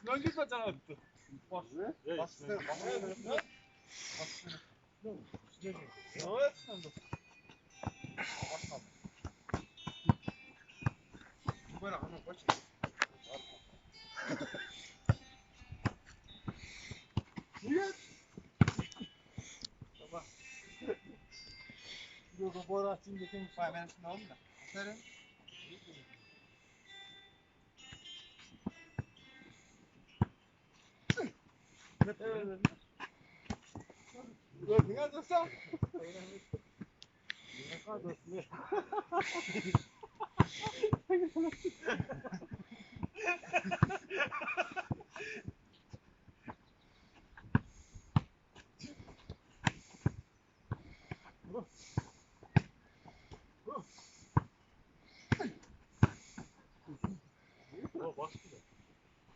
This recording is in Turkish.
Üstünden gitme canım. Bak. Bastı. Böyle ama kaç. Niye? Baba. Yok bu ara açayım dedim. Vay ben şimdi oldu da. Aferin. Evet. Yok ne diyorsun? Ne kadar